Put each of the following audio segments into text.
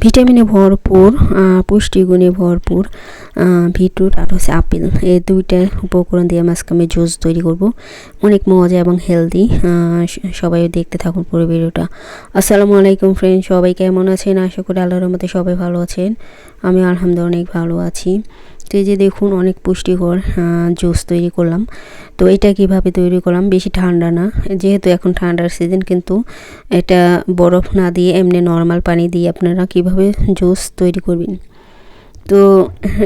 ভিটামিনে ভরপুর, পুষ্টিগুণে ভরপুর বিটরুট আর হচ্ছে আপেল, এই দুইটার উপকরণ দিয়ে আজকে আমি জুস তৈরি করব। অনেক মজা এবং হেলদি। সবাই দেখতে থাকুন পুরো ভিডিওটা। আসসালামু আলাইকুম ফ্রেন্ড, সবাই কেমন আছেন? আশা করি আল্লাহর রহমতে সবাই ভালো আছেন। আমি আলহামদুলিল্লাহ অনেক ভালো আছি। তো এই যে দেখুন, অনেক পুষ্টিকর জুস তৈরি করলাম। তো এটা কিভাবে তৈরি করলাম, বেশি ঠান্ডা না, যেহেতু এখন ঠান্ডার সিজন, কিন্তু এটা বরফ না দিয়ে এমনি নর্মাল পানি দিয়ে আপনারা কিভাবে জুস তৈরি করবেন। তো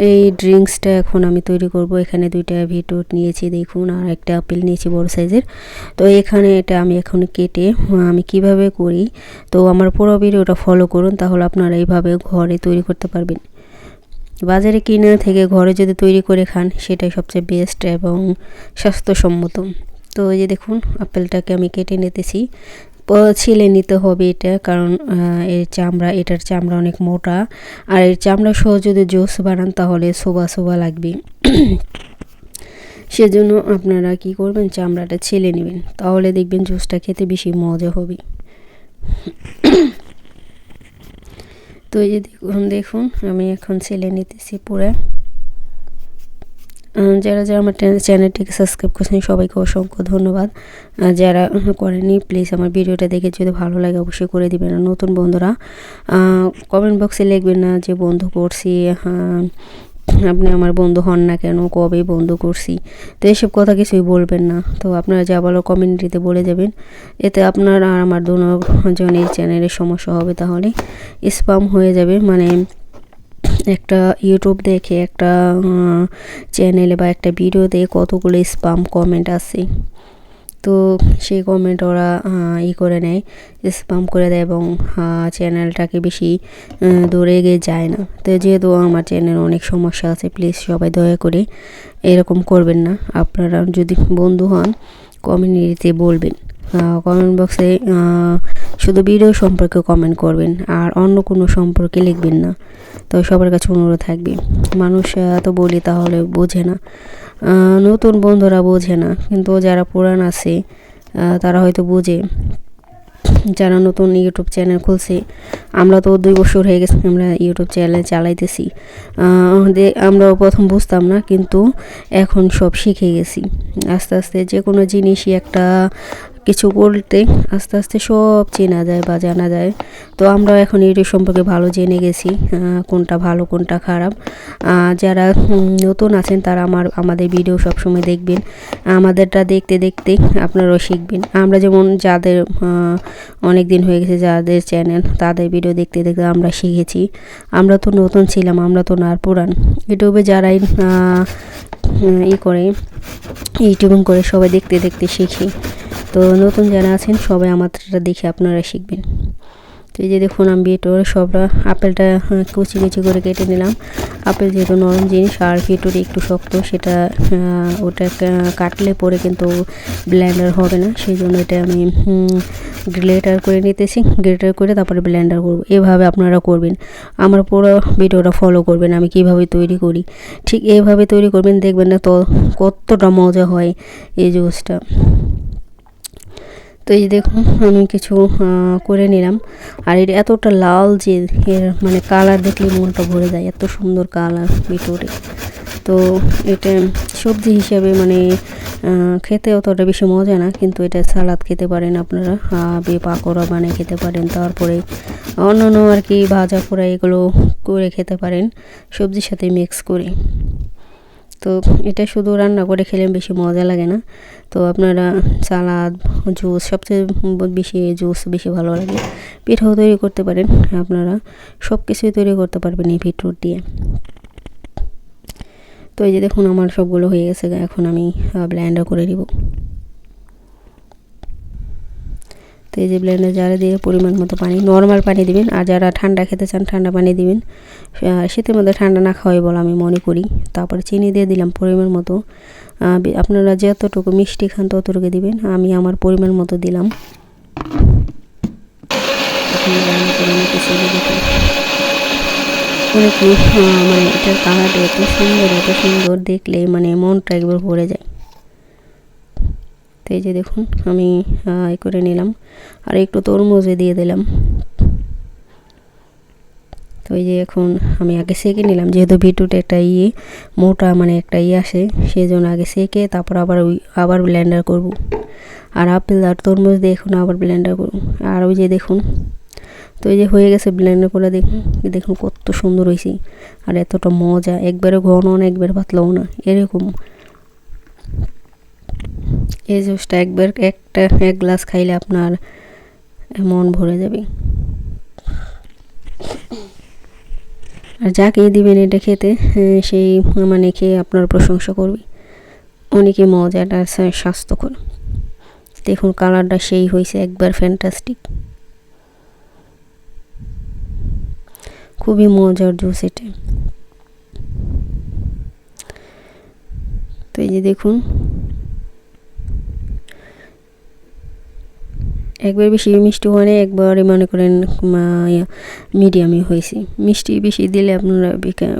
এই ড্রিঙ্কসটা এখন আমি তৈরি করব। এখানে দুইটা বিটরুট নিয়েছি দেখুন, আর একটা আপেল নিয়েছি বড় সাইজের। তো এখানে এটা আমি এখন কেটে আমি কিভাবে করি, তো আমার পুরো ভিডিওটা ফলো করুন, তাহলে আপনারা এইভাবে ঘরে তৈরি করতে পারবেন। বাজারে কিনে থেকে ঘরে যদি তৈরি করে খান, সেটাই সবচেয়ে বেস্ট এবং স্বাস্থ্যসম্মত। তো এই যে দেখুন, আপেলটাকে আমি কেটে নিতেছি। ছিলে নিতে হবে এটা, কারণ এটার চামড়া অনেক মোটা, আর এর চামড়া সহ যদি জুস বানান তাহলে সোবা সোবা লাগবে। সেজন্য আপনারা কি করবেন, চামড়াটা ছিলে নেবেন, তাহলে দেখবেন জুসটা খেতে বেশি মজা হবে। তো এই যে দেখুন আমি এখন ছেলে নিতেছি পুরো। যারা যারা আমার চ্যানেলটিকে সাবস্ক্রাইব করছেন সবাইকে অসংখ্য ধন্যবাদ। যারা করেনি প্লিজ আমার ভিডিওটা দেখে যদি ভালো লাগে অবশ্যই করে দিবেন। আর নতুন বন্ধুরা কমেন্ট বক্সে লিখবেন না যে বন্ধু করছি, আপনি আমার বন্ধু হন না কেন, কবে বন্ধু করছি, তো এসব কথা কিছুই বলবেন না। তো আপনারা যা বলো কমিউনিটিতে বলে যাবেন, এতে আপনার আর আমার দুজনের চ্যানেলের সমস্যা হবে, তাহলে স্প্যাম হয়ে যাবে। মানে একটা ইউটিউব দেখে একটা চ্যানেলে বা একটা ভিডিও দেখে কতগুলো স্প্যাম কমেন্ট আছে, তো সেই কমেন্ট ওরা করে নেয়, স্প্যাম করে দেয়, এবং চ্যানেলটাকে বেশি দূরে এগিয়ে যায় না। তো যেহেতু আমার চ্যানেল অনেক সমস্যা আছে, প্লিজ সবাই দয়া করে এরকম করবেন না। আপনারা যদি বন্ধু হন কমিউনিটিতে বলবেন, কমেন্ট বক্সে শুধু ভিডিও সম্পর্কে কমেন্ট করবেন, আর অন্য কোনো সম্পর্কে লিখবেন না। তো সবার কাছে অনুরোধ থাকবে, মানুষ তো বলি তাহলে বোঝে না, নতুন বন্ধুরা বোঝে না, কিন্তু যারা পুরান আছে তারা হয়তো বোঝে। যারা নতুন ইউটিউব চ্যানেল খুলছে, আমরা তো 2 বছর হয়ে গেছে আমরা ইউটিউব চ্যানেল চালাইতেছি। আমরাও প্রথম বুঝতাম না, কিন্তু এখন সব শিখে গেছি। আস্তে আস্তে যে কোনো জিনিসই একটা কিছু করতে আস্তে আস্তে সব চেনা যায় বা জানা যায়। তো আমরা এখন ইউটিউব সম্পর্কে ভালো জেনে গেছি, কোনটা ভালো কোনটা খারাপ। যারা নতুন আছেন তারা আমাদের ভিডিও সবসময় দেখবেন, আমাদেরটা দেখতে দেখতে আপনারাও শিখবেন। আমরা যেমন যাদের অনেক দিন হয়ে গেছে যাদের চ্যানেল, তাদের ভিডিও দেখতে দেখতে আমরা শিখেছি। আমরা তো নতুন ছিলাম, আমরা তো না পুরান। ইউটিউবে যারাই করে ইউটিউবিং করে সবাই দেখতে দেখতে শিখি। তো নতুন যারা আছেন সবাই আমাদেরটা দেখে আপনারা শিখবেন। তো এই যে দেখুন আমি বিটরুট সবটা আপেলটা কুচি কুচি করে কেটে নিলাম। আপেল যেহেতু নরম জিনিস আর বিটরুট একটু শক্ত, সেটা ওটা কাটলে পরে কিন্তু ব্লেন্ডার হবে না, সেই জন্য এটা আমি গ্রেটার করে নিতেছি। গ্রেটার করে তারপরে ব্লেন্ডার করব। এভাবে আপনারা করবেন, আমার পুরো ভিডিওটা ফলো করবেন। আমি কিভাবে তৈরি করি ঠিক এইভাবে তৈরি করবেন, দেখবেন না তো কতটা মজা হয় এই জুসটা। তো এই দেখুন আমি কিছু করে নিলাম, আর এটা এতটা লাল যে এর মানে কালার দেখলে মনটা ভরে যায়, এত সুন্দর কালার বিটরুটে। তো এটা সবজি হিসাবে মানে খেতে অতটা বেশি মজা না, কিন্তু এটা সালাদ খেতে পারেন আপনারা, পাকোড়া বানিয়ে খেতে পারেন, তারপরে অন্যান্য আর কি ভাজা পোড়া এগুলো করে খেতে পারেন সবজির সাথে মিক্স করে। তো এটা শুধু রান্না করে খেলে বেশি মজা লাগে না, তো আপনারা সালাদ জুস, সবচেয়ে বেশি জুস বেশি ভালো লাগে। পিঠাও তৈরি করতে পারেন, আপনারা সব কিছুই তৈরি করতে পারবেন এই বিটরুট দিয়ে। তো এই যে দেখুন আমার সবগুলো হয়ে গেছে, এখন আমি ব্লেন্ডার করে দিব। তো এই যে ব্লেন্ডার জারে দিয়ে পরিমাণ মতো পানি, নর্মাল পানি দিবেন, আর যারা ঠান্ডা খেতে চান ঠান্ডা পানি দিবেন। শীতের মধ্যে ঠান্ডা না খাওয়াই বলে আমি মনে করি। তারপরে চিনি দিয়ে দিলাম পরিমাণ মতো, আপনারা যতটুকু মিষ্টি খান ততটুকু দিবেন, আমি আমার পরিমাণ মতো দিলাম। অনেক মানে এটার কালারটা এত সুন্দর দেখলে মানে মনটা একবার ভরে যায়। তো এই যে দেখুন আমি করে নিলাম, আর একটু তরমুজে দিয়ে দিলাম। তো এই যে এখন আমি আগে সেঁকে নিলাম, যেহেতু বিটরুট একটা মোটা মানে একটা আসে, সেই জন্য আগে সেঁকে তারপর আবার ব্লেন্ডার করব। আর আপেল আর তরমুজ দিয়ে এখন আবার ব্লেন্ডার করব। আর ওই যে দেখুন, তো এই যে হয়ে গেছে ব্লেন্ডার করে, দেখুন দেখুন কত সুন্দর হয়েছে। আর এতটা মজা, একবারে ঘন না একবারে পাতলাও না, এরকম। এই জুসটা এক গ্লাস খাইলে আপনার মন ভরে যাবে। আর যাকে দিবেন এটা খেতে, সেই মানে খেয়ে আপনার প্রশংসা করবে, অনেকে মজাটা স্বাস্থ্যকর। দেখুন কালারটা সেই হয়েছে, একবার ফ্যান্টাস্টিক, খুবই মজার জুস এটা। তো এই যে দেখুন, একবার বেশি মিষ্টি হয় না, একবারে মনে করেন মিডিয়ামই হয়েছে। মিষ্টি বেশি দিলে আপনারা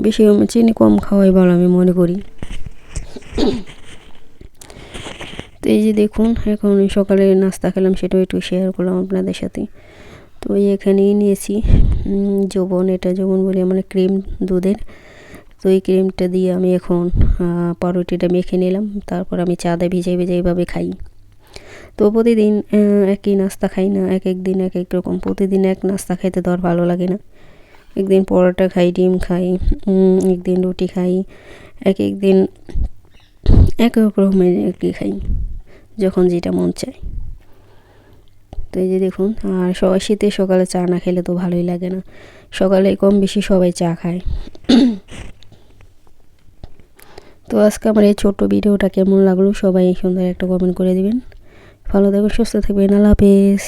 বেশি চিনি কম খাওয়াই ভালো আমি মনে করি। তো এই যে দেখুন, এখন সকালে নাস্তা খেলাম, সেটাও একটু শেয়ার করলাম আপনাদের সাথে। তো এখানেই নিয়েছি যৌবন, এটা যৌবন বলি মানে ক্রিম দুধের। তো এই ক্রিমটা দিয়ে আমি এখন পাউরুটিটা মেখে নিলাম, তারপর আমি চাঁদা ভিজাই এইভাবে খাই। তো প্রতিদিন একই নাস্তা খাই না, এক দিন এক এক রকম। প্রতিদিন এক নাস্তা খাইতে তো আর ভালো লাগে না। একদিন পরোটা খাই, ডিম খাই, একদিন রুটি খাই, এক দিন এক এক রকমের কি খাই, যখন যেটা মন চায়। তো এই যে দেখুন, আর শীতের সকালে চা না খেলে তো ভালোই লাগে না। সকালে কম বেশি সবাই চা খায়। তো আজকে আমার এই ছোট্ট ভিডিওটা কেমন লাগলো সবাই সুন্দর একটা কমেন্ট করে দিবেন। ভালো থাকবেন, সুস্থ থাকবেন, আল্লাহ হাফেজ।